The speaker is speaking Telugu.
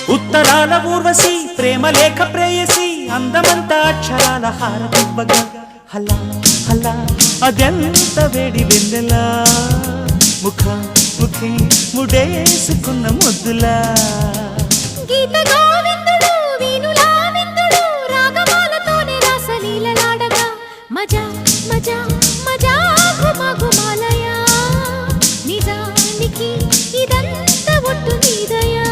ఉత్తరాల ఊర్వశి ప్రేమ లేఖ ప్రేయసి అందమంతా అక్షరాల హారతివ్వగా హలా హలా అదెంత వేడి వెన్నెలా ముఖ ముఖి ముడేసుకున్న ముద్దులా గీత గోవిందుడు వీణులా విందుడు రాగమాలతోనే రాసలీలలాడగా మజా మజా మజా గుమా గుమాలయ నిజానికి ఇదంతా ఒట్టు నీదయా